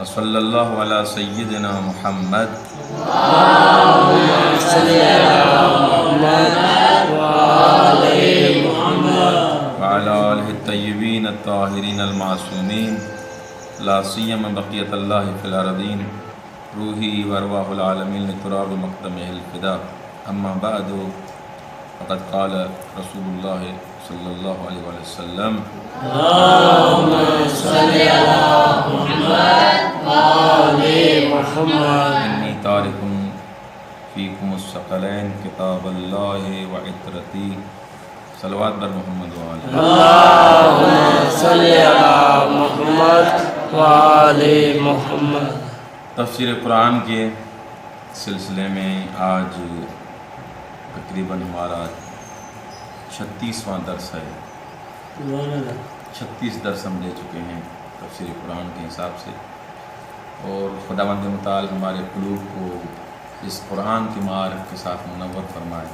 وصلی اللہ علی سیدنا محمد اللهم صل على محمد وعلى محمد وعلی آلہ الطیبین الطاہرین المعصومین لا سیما بقیت اللہ فی الارضین روحی وارواح العالمین لتراب مقدمہ الفدا اما بعد فقد قال رسول اللہ صلی اللہ علیہ وآلہ وسلم اللهم صل على محمد وعلى محمد انی تارک فیکم الثقلین کتاب اللہ وعطرتی صلوات بر محمد وعلی اللهم صل على محمد وعلى محمد۔ تفسیر قرآن کے سلسلے میں آج تقریباً ہمارا 36واں درس ہے۔ 36 درس ہم لے چکے ہیں تفسیر قرآن کے حساب سے، اور خداوند متعال ہمارے قلوب کو اس قرآن کی معارف کے ساتھ منور فرمائے،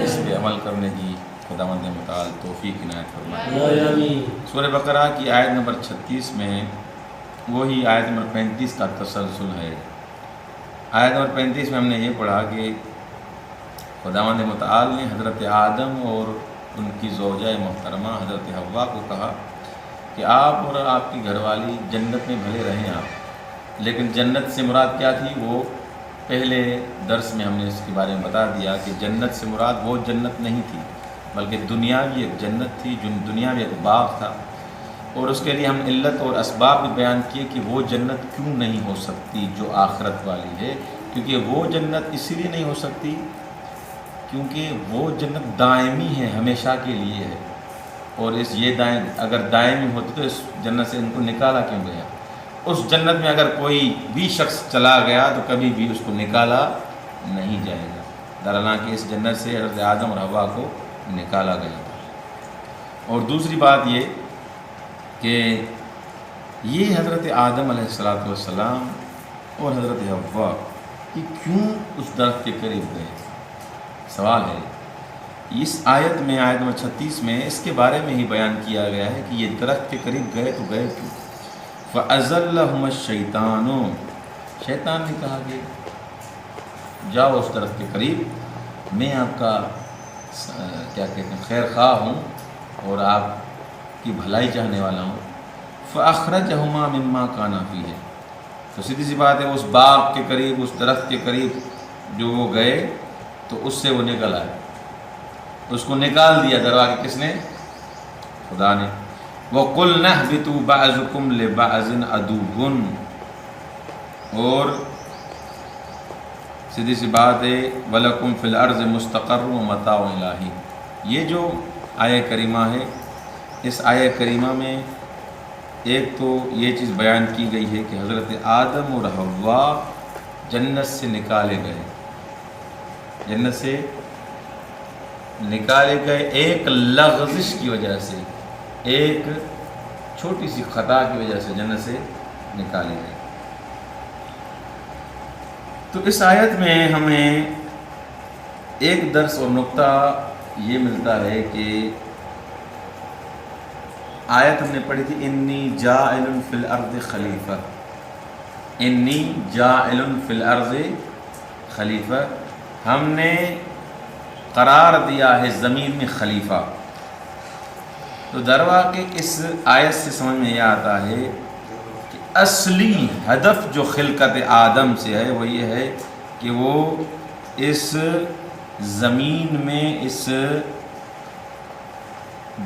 اس پہ عمل کرنے کی خداوند متعال توفیق عنایت فرمائے۔ سورہ بقرہ کی آیت نمبر 36 میں وہی آیت نمبر 35 کا تسلسل ہے۔ آیت نمبر 35 میں ہم نے یہ پڑھا کہ خداوند متعال نے حضرت آدم اور ان کی زوجہ محترمہ حضرت حوا کو کہا کہ آپ اور آپ کی گھر والی جنت میں بھلے رہیں آپ، لیکن جنت سے مراد کیا تھی؟ وہ پہلے درس میں ہم نے اس کے بارے میں بتا دیا کہ جنت سے مراد وہ جنت نہیں تھی، بلکہ دنیاوی ایک جنت تھی، جو دنیاوی ایک باغ تھا، اور اس کے لیے ہم علت اور اسباب بھی بیان کیے کہ وہ جنت کیوں نہیں ہو سکتی جو آخرت والی ہے۔ کیونکہ وہ جنت اسی لیے نہیں ہو سکتی کیونکہ وہ جنت دائمی ہے، ہمیشہ کے لیے ہے، اور یہ اگر دائمی ہوتی تو اس جنت سے ان کو نکالا کیوں گیا؟ اس جنت میں اگر کوئی بھی شخص چلا گیا تو کبھی بھی اس کو نکالا نہیں جائے گا، درحالانکہ اس جنت سے حضرت آدم اور حوا کو نکالا گیا تھا۔ اور دوسری بات یہ کہ یہ حضرت آدم علیہ السلام اور حضرت حوا کہ کیوں اس درخت کے قریب گئے؟ سوال ہے۔ اس آیت میں آیت نمبر 36 میں اس کے بارے میں ہی بیان کیا گیا ہے کہ یہ درخت کے قریب گئے تو گئے کیوں؟ فَأَزَلَّهُمَ الشَّيْطَانُ، شیطان نے کہا کہ جاؤ اس درخت کے قریب، میں آپ کا کیا کہتے ہیں خیر خواہ ہوں اور آپ کی بھلائی چاہنے والا ہوں۔ فَأَخْرَجَهُمَا مِمَّا كَانَا فِيهِ، تو سیدھی سی بات ہے اس باغ کے قریب، اس درخت کے قریب جو وہ گئے تو اس سے وہ نکل آئے، اس کو نکال دیا دروا کے کس نے؟ خدا نے۔ وَقُلْنَا اهْبِطُوا بَعْضُكُمْ لِبَعْضٍ عَدُوٌّ، اور سیدھی سی بات ہے وَلَكُمْ فِي الْأَرْضِ مُسْتَقَرٌّ وَمَتَاعٌ إِلَىٰ، یہ جو آیہ کریمہ ہے، اس آیہ کریمہ میں ایک تو یہ چیز بیان کی گئی ہے کہ حضرت آدم اور حوا جنت سے نکالے گئے، جنت سے نکالے گئے ایک لغزش کی وجہ سے، ایک چھوٹی سی خطا کی وجہ سے جنت سے نکالے گئے۔ تو اس آیت میں ہمیں ایک درس اور نقطہ یہ ملتا ہے کہ آیت ہم نے پڑھی تھی انی جاعل فی الارض خلیفہ، انی جاعل فی الارض خلیفہ، ہم نے قرار دیا ہے زمین میں خلیفہ۔ تو درواقع اس آیت سے سمجھ میں یہ آتا ہے کہ اصلی ہدف جو خلقت آدم سے ہے وہ یہ ہے کہ وہ اس زمین میں، اس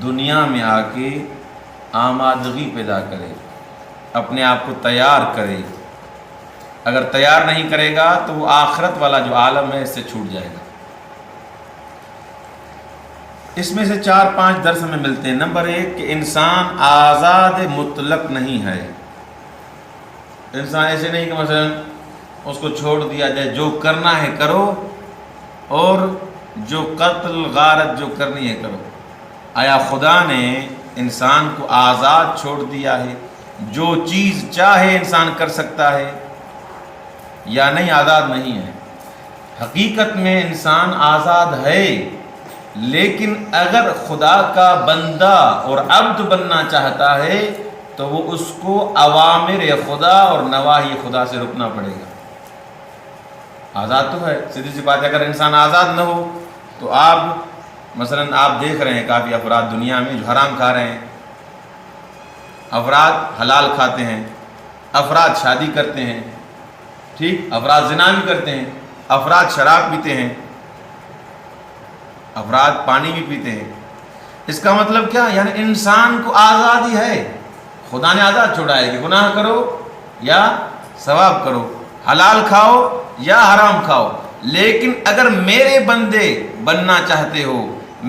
دنیا میں آ کے آمادگی پیدا کرے، اپنے آپ کو تیار کرے۔ اگر تیار نہیں کرے گا تو وہ آخرت والا جو عالم ہے اس سے چھوٹ جائے گا۔ اس میں سے 4-5 درس ہمیں ملتے ہیں۔ نمبر 1 کہ انسان آزاد مطلق نہیں ہے۔ انسان ایسے نہیں کہ مثلا اس کو چھوڑ دیا جائے، جو کرنا ہے کرو اور جو قتل غارت جو کرنی ہے کرو۔ آیا خدا نے انسان کو آزاد چھوڑ دیا ہے، جو چیز چاہے انسان کر سکتا ہے، یا نہیں آزاد نہیں ہے؟ حقیقت میں انسان آزاد ہے، لیکن اگر خدا کا بندہ اور عبد بننا چاہتا ہے تو وہ اس کو اوامر خدا اور نواہی خدا سے رکنا پڑے گا۔ آزاد تو ہے، سیدھی سی بات ہے، اگر انسان آزاد نہ ہو تو مثلا آپ دیکھ رہے ہیں کافی افراد دنیا میں جو حرام کھا رہے ہیں، افراد حلال کھاتے ہیں، افراد شادی کرتے ہیں، ٹھیک، افراد زنا بھی کرتے ہیں، افراد شراب پیتے ہیں، افراد پانی بھی پیتے ہیں۔ اس کا مطلب کیا؟ یعنی انسان کو آزادی ہے، خدا نے آزاد چھوڑا ہے کہ گناہ کرو یا ثواب کرو، حلال کھاؤ یا حرام کھاؤ، لیکن اگر میرے بندے بننا چاہتے ہو،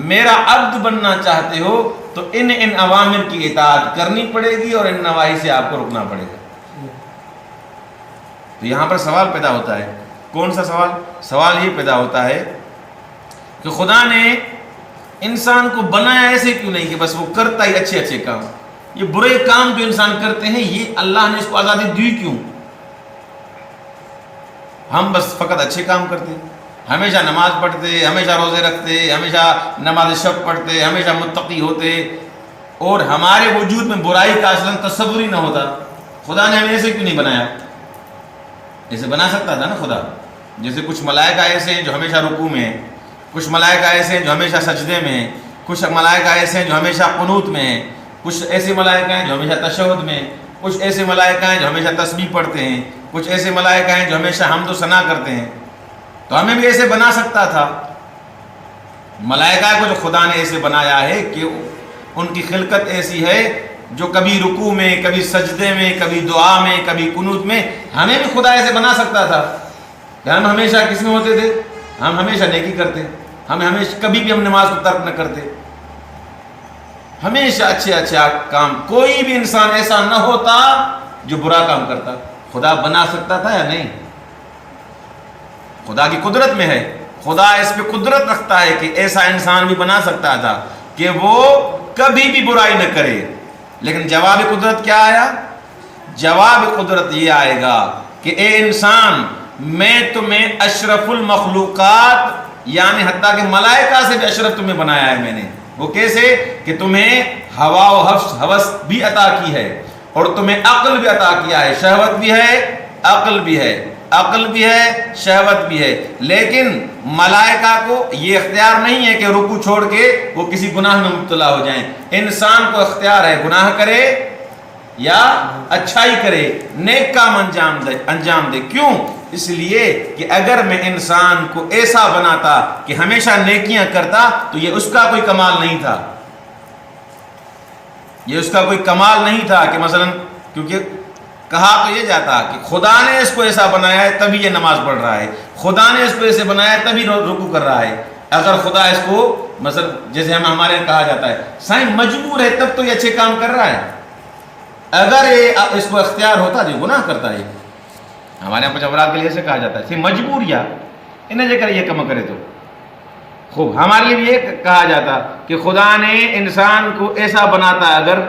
میرا عبد بننا چاہتے ہو، تو ان اوامر کی اطاعت کرنی پڑے گی اور ان نواہی سے آپ کو رکنا پڑے گا۔ تو یہاں پر سوال پیدا ہوتا ہے، کون سا سوال؟ سوال یہ پیدا ہوتا ہے کہ خدا نے انسان کو بنایا ایسے کیوں نہیں کہ بس وہ کرتا ہی اچھے اچھے کام؟ یہ برے کام جو انسان کرتے ہیں، یہ اللہ نے اس کو آزادی دی کیوں؟ ہم بس فقط اچھے کام کرتے، ہمیشہ نماز پڑھتے، ہمیشہ روزے رکھتے، ہمیشہ نماز شب پڑھتے، ہمیشہ متقی ہوتے، اور ہمارے وجود میں برائی کا اصلاً تصور ہی نہ ہوتا۔ خدا نے ہمیں ایسے کیوں نہیں بنایا؟ ایسے بنا سکتا تھا نا خدا۔ جیسے کچھ ملائکہ ایسے ہیں جو ہمیشہ رکوع میں ہیں، کچھ ملائکہ ایسے ہیں جو ہمیشہ سجدے میں ہیں، کچھ ملائکہ ایسے ہیں جو ہمیشہ قنوت میں ہیں، کچھ ایسے ملائکہ ہیں جو ہمیشہ تشہد میں ہیں، کچھ ایسے ملائکہ ہیں جو ہمیشہ تسبیح پڑھتے ہیں، کچھ ایسے ملائکہ ہیں جو ہمیشہ حمد و ثنا کرتے ہیں۔ تو ہمیں بھی ایسے بنا سکتا تھا۔ ملائکہ کو جو خدا نے ایسے بنایا ہے کہ ان کی خلقت ایسی ہے جو کبھی رکوع میں، کبھی سجدے میں، کبھی دعا میں، کبھی قنوت میں، ہمیں بھی خدا ایسے بنا سکتا تھا کہ ہم ہمیشہ کس میں ہوتے تھے؟ ہم ہمیشہ نیکی کرتے، ہم ہمیشہ کبھی بھی ہم نماز کو ترک نہ کرتے، ہمیشہ اچھے اچھے کام۔ کوئی بھی انسان ایسا نہ ہوتا جو برا کام کرتا۔ خدا بنا سکتا تھا یا نہیں؟ خدا کی قدرت میں ہے، خدا اس پہ قدرت رکھتا ہے کہ ایسا انسان بھی بنا سکتا تھا کہ وہ کبھی بھی برائی نہ کرے۔ لیکن جواب قدرت کیا آیا؟ جواب قدرت یہ آئے گا کہ اے انسان، میں تمہیں اشرف المخلوقات یعنی حتیٰ کہ ملائکہ سے بھی اشرف تمہیں بنایا ہے میں نے۔ وہ کیسے؟ کہ تمہیں ہوا و ہوس بھی عطا کی ہے، اور تمہیں عقل بھی عطا کیا ہے، شہوت بھی ہے، عقل بھی ہے، عقل بھی ہے، شہوت بھی ہے۔ لیکن ملائکہ کو یہ اختیار نہیں ہے کہ رکوع چھوڑ کے وہ کسی گناہ میں مبتلا ہو جائیں۔ انسان کو اختیار ہے گناہ کرے یا اچھائی کرے، نیک کام انجام دے۔ کیوں؟ اس لیے کہ اگر میں انسان کو ایسا بناتا کہ ہمیشہ نیکیاں کرتا تو یہ اس کا کوئی کمال نہیں تھا، یہ اس کا کوئی کمال نہیں تھا کہ مثلا، کیونکہ کہا تو یہ جاتا کہ خدا نے اس کو ایسا بنایا ہے تبھی یہ نماز پڑھ رہا ہے، خدا نے اس کو ایسے بنایا ہے تبھی رکوع کر رہا ہے۔ اگر خدا اس کو مثلا جیسے ہمارے کہا جاتا ہے سائیں مجبور ہے تب تو یہ اچھے کام کر رہا ہے، اگر یہ اس کو اختیار ہوتا جو گناہ کرتا ہے۔ ہمارے یہاں کچھ افراد کے لیے ایسے کہا جاتا ہے مجبور یا انہیں جے کرے یہ کم کرے تو خوب۔ ہمارے لیے بھی یہ کہا جاتا کہ خدا نے انسان کو ایسا بناتا اگر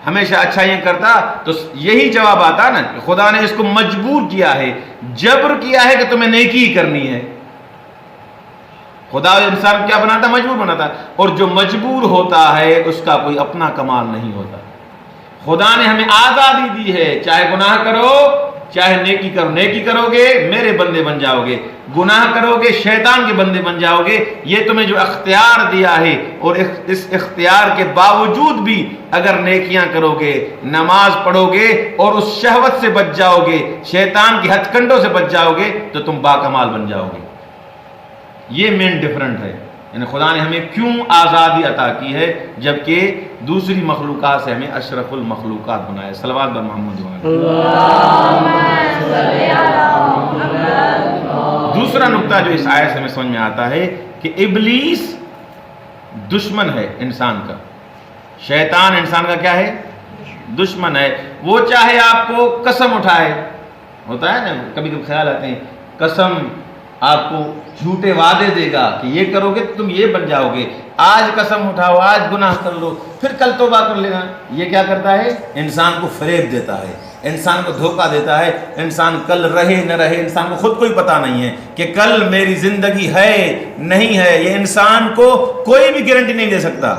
ہمیشہ اچھائیاں کرتا تو یہی جواب آتا نا کہ خدا نے اس کو مجبور کیا ہے، جبر کیا ہے کہ تمہیں نیکی ہی کرنی ہے۔ خدا انسان کیا بناتا؟ مجبور بناتا، اور جو مجبور ہوتا ہے اس کا کوئی اپنا کمال نہیں ہوتا۔ خدا نے ہمیں آزادی دی ہے، چاہے گناہ کرو چاہے نیکی کرو، نیکی کرو گے میرے بندے بن جاؤ گے، گناہ کرو گے شیطان کے بندے بن جاؤ گے۔ یہ تمہیں جو اختیار دیا ہے، اور اس اختیار کے باوجود بھی اگر نیکیاں کرو گے، نماز پڑھو گے اور اس شہوت سے بچ جاؤ گے، شیطان کی ہتھ کنڈوں سے بچ جاؤ گے تو تم باکمال بن جاؤ گے۔ یہ مین ڈفرنٹ ہے، یعنی خدا نے ہمیں کیوں آزادی عطا کی ہے جبکہ دوسری مخلوقات سے ہمیں اشرف المخلوقات بنایا۔ صلوات بر محمد۔ دوسرا نقطہ جو اس آیت سے ہمیں سمجھ میں آتا ہے کہ ابلیس دشمن ہے انسان کا، شیطان انسان کا کیا ہے؟ دشمن ہے۔ وہ چاہے آپ کو قسم اٹھائے، ہوتا ہے نا کبھی کبھی خیال آتے ہیں، قسم آپ کو جھوٹے وعدے دے گا کہ یہ کرو گے تم یہ بن جاؤ گے، آج قسم اٹھاؤ، آج گناہ کر لو، پھر کل توبہ کر لینا۔ یہ کیا کرتا ہے؟ انسان کو فریب دیتا ہے، انسان کو دھوکہ دیتا ہے۔ انسان کل رہے نہ رہے انسان کو خود کوئی پتہ نہیں ہے کہ کل میری زندگی ہے نہیں ہے، یہ انسان کو کوئی بھی گارنٹی نہیں دے سکتا۔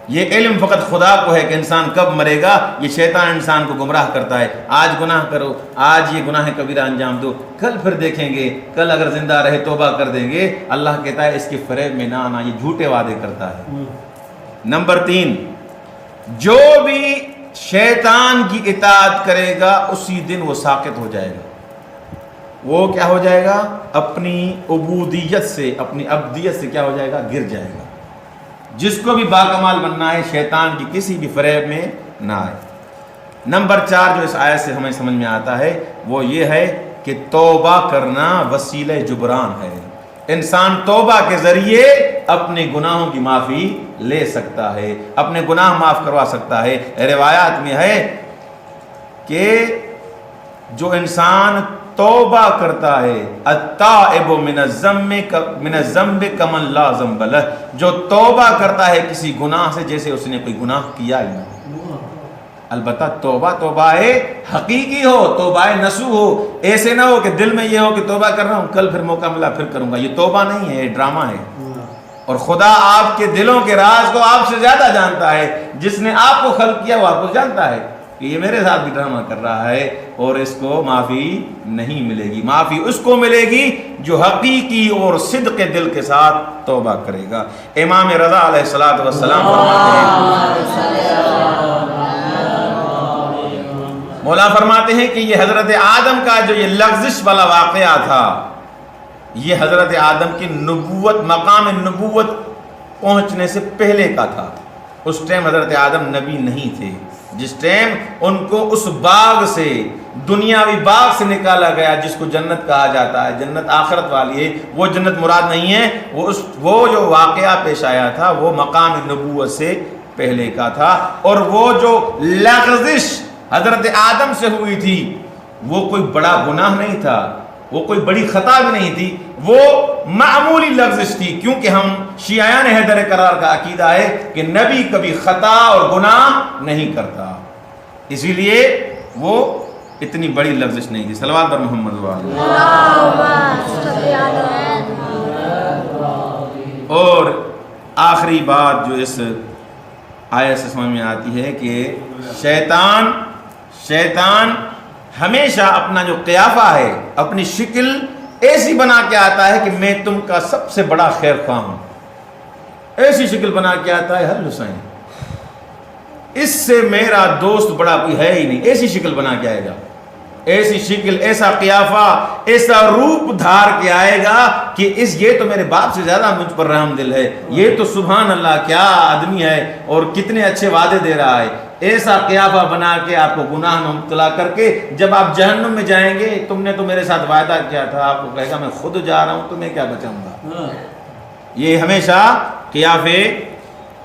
یہ علم فقط خدا کو ہے کہ انسان کب مرے گا. یہ شیطان انسان کو گمراہ کرتا ہے. آج گناہ کرو، آج یہ گناہ کبیرہ انجام دو، کل پھر دیکھیں گے، کل اگر زندہ رہے توبہ کر دیں گے. اللہ کہتا ہے اس کے فریب میں نہ آنا، یہ جھوٹے وعدے کرتا ہے. نمبر 3، جو بھی شیطان کی اطاعت کرے گا اسی دن وہ ساقط ہو جائے گا. وہ کیا ہو جائے گا؟ اپنی عبودیت سے، اپنی عبدیت سے کیا ہو جائے گا؟ گر جائے گا. جس کو بھی باکمال بننا ہے شیطان کی کسی بھی فریب میں نہ آئے. نمبر 4 جو اس آیت سے ہمیں سمجھ میں آتا ہے وہ یہ ہے کہ توبہ کرنا وسیلہ جبران ہے. انسان توبہ کے ذریعے اپنے گناہوں کی معافی لے سکتا ہے، اپنے گناہ معاف کروا سکتا ہے. روایات میں ہے کہ جو انسان توبہ کرتا ہے، التائب من الذنب کمن لا ذنب لہ، جو توبہ کرتا ہے کسی گناہ سے جیسے اس نے کوئی گناہ کیا ہی نہ. البتہ توبہ حقیقی ہو، توبہ نسو ہو. ایسے نہ ہو کہ دل میں یہ ہو کہ توبہ کر رہا ہوں، کل پھر موقع ملا پھر کروں گا. یہ توبہ نہیں ہے، یہ ڈرامہ ہے. اور خدا آپ کے دلوں کے راز کو آپ سے زیادہ جانتا ہے. جس نے آپ کو خلق کیا وہ آپ کو جانتا ہے کہ یہ میرے ساتھ بھی ڈرامہ کر رہا ہے اور اس کو معافی نہیں ملے گی. معافی اس کو ملے گی جو حقیقی اور صدق دل کے ساتھ توبہ کرے گا. امام رضا علیہ الصلوۃ والسلام مولا فرماتے ہیں کہ یہ حضرت آدم کا جو یہ لغزش والا واقعہ تھا، یہ حضرت آدم کی نبوت، مقام نبوت پہنچنے سے پہلے کا تھا. اس ٹائم حضرت آدم نبی نہیں تھے. جس ٹائم ان کو اس باغ سے، دنیاوی باغ سے نکالا گیا جس کو جنت کہا جاتا ہے، جنت آخرت والی ہے، وہ جنت مراد نہیں ہے. وہ جو واقعہ پیش آیا تھا وہ مقام نبوت سے پہلے کا تھا. اور وہ جو لغزش حضرت آدم سے ہوئی تھی وہ کوئی بڑا گناہ نہیں تھا، وہ کوئی بڑی خطا بھی نہیں تھی، وہ معمولی لغزش تھی. کیونکہ ہم شیعیان حیدر قرار کا عقیدہ ہے کہ نبی کبھی خطا اور گناہ نہیں کرتا، اسی لیے وہ اتنی بڑی لغزش نہیں تھی. صلوات بر محمد وآلہ. اور آخری بات جو اس آیت سے سمجھ میں آتی ہے کہ شیطان ہمیشہ اپنا جو قیافہ ہے، اپنی شکل ایسی بنا کے آتا ہے کہ میں تم کا سب سے بڑا خیر خواہ ہوں. ایسی شکل بنا کے آتا ہے ہر حسین، اس سے میرا دوست بڑا کوئی ہے ہی نہیں. ایسی شکل بنا کے آئے گا، ایسی شکل، ایسا قیافہ، ایسا روپ دھار کے آئے گا کہ یہ تو میرے باپ سے زیادہ مجھ پر رحم دل ہے، یہ تو سبحان اللہ کیا آدمی ہے اور کتنے اچھے وعدے دے رہا ہے. ایسا قیافہ بنا کے آپ کو گناہ میں مبتلا کر کے جب آپ جہنم میں جائیں گے، تم نے تو میرے ساتھ وعدہ کیا تھا، آپ کو کہے گا میں خود جا رہا ہوں، تمہیں کیا بچاؤں گا. یہ ہمیشہ قیافے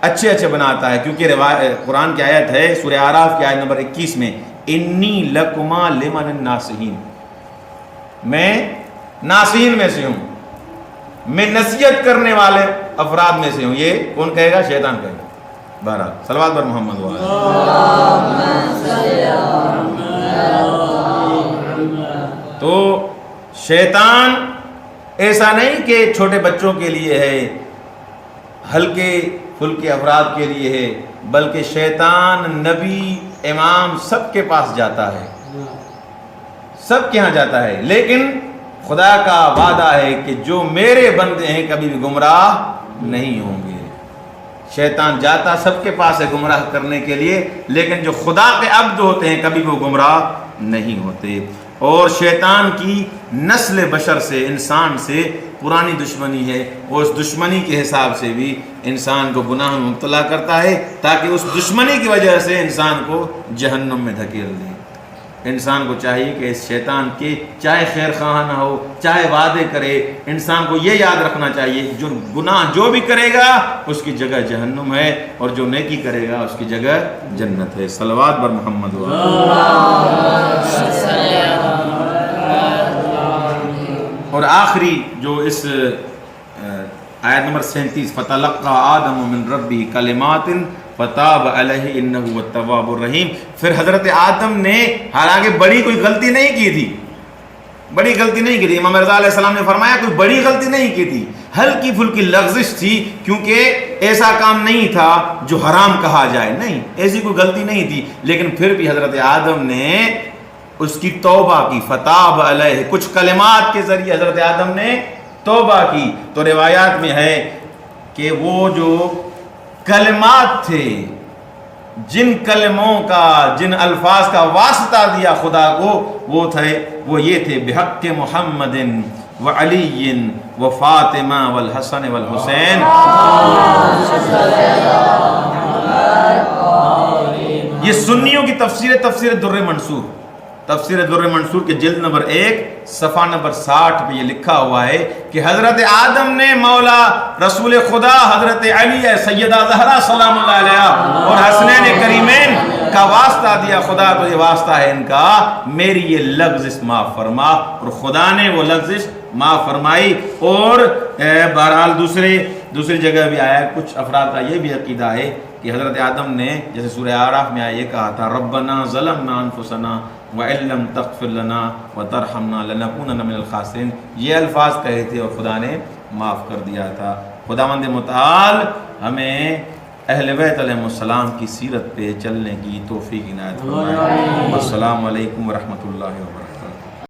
اچھے بناتا ہے. کیونکہ قرآن کی آیت ہے سورہ اعراف کی آیت نمبر 21 میں، انی لکما لمن الناصحین، میں ناصحین میں سے ہوں، میں نصیحت کرنے والے افراد میں سے ہوں. یہ کون کہے گا؟ شیطان کہے گا. بہرحال صلوات بر محمد وآلہ. تو شیطان ایسا نہیں کہ چھوٹے بچوں کے لیے ہے، ہلکے پھلکے افراد کے لیے ہے، بلکہ شیطان نبی، امام سب کے پاس جاتا ہے، سب کے ہاں جاتا ہے. لیکن خدا کا وعدہ ہے کہ جو میرے بندے ہیں کبھی بھی گمراہ نہیں ہوں گے. شیطان جاتا سب کے پاس ہے گمراہ کرنے کے لیے، لیکن جو خدا کے عبد ہوتے ہیں کبھی وہ گمراہ نہیں ہوتے. اور شیطان کی نسل بشر سے، انسان سے پرانی دشمنی ہے. وہ اس دشمنی کے حساب سے بھی انسان کو گناہ میں مبتلا کرتا ہے تاکہ اس دشمنی کی وجہ سے انسان کو جہنم میں دھکیل دے. انسان کو چاہیے کہ اس شیطان کے چاہے خیر خواہ نہ ہو، چاہے وعدے کرے، انسان کو یہ یاد رکھنا چاہیے جو گناہ جو بھی کرے گا اس کی جگہ جہنم ہے، اور جو نیکی کرے گا اس کی جگہ جنت ہے. صلوات بر محمد اور آخری جو اس آیت نمبر 37، فَتَلَقَّى آدَمُ مِن رَبِّهِ كَلِمَاتٍ فَتَابَ عَلَيْهِ إِنَّهُ التَّوَّابُ الرَّحِيمُ. پھر حضرت آدم نے حالانکہ بڑی کوئی غلطی نہیں کی تھی، بڑی غلطی نہیں کی تھی. امام رضا علیہ السلام نے فرمایا کوئی بڑی غلطی نہیں کی تھی, ہلکی پھلکی لغزش تھی, کیونکہ ایسا کام نہیں تھا جو حرام کہا جائے, نہیں ایسی کوئی غلطی نہیں تھی. لیکن پھر بھی حضرت آدم نے اس کی توبہ کی, فتاب علیہ, کچھ کلمات کے ذریعے حضرت آدم نے توبہ کی. تو روایات میں ہے کہ وہ جو کلمات تھے, جن کلموں کا, جن الفاظ کا واسطہ دیا خدا کو, وہ یہ تھے بحق محمد و علی و فاطمہ والحسن والحسین. یہ سنیوں کی تفسیر در منصور, تفسیر در منصور کے جلد نمبر 1 صفحہ نمبر 60 پہ یہ لکھا ہوا ہے کہ حضرت آدم نے مولا رسول خدا حضرت علی سیدہ زہرا سلام اللہ علیہ اور حسنین کریمین کا واسطہ دیا. خدا تو یہ واسطہ ہے ان کا, میری یہ لغزش معاف فرما, اور خدا نے وہ لغزش معاف فرمائی. اور بہرحال دوسری جگہ بھی آیا, کچھ افراد کا یہ بھی عقیدہ ہے کہ حضرت آدم نے جیسے سورہ اعراف میں آیا یہ کہا تھا ربنا ظلمنا انفسنا وَإِن لَّمْ تَغْفِرْ لَنَا وَتَرْحَمْنَا لَنَكُونَنَّ مِنَ الْخَاسِرِينَ, یہ الفاظ کہے تھے اور خدا نے معاف کر دیا تھا. خداوند متعال ہمیں اہل بیت علیہ السلام کی سیرت پہ چلنے کی توفیق عنایت فرمائے. السلام علیکم ورحمۃ اللہ وبرکاتہ.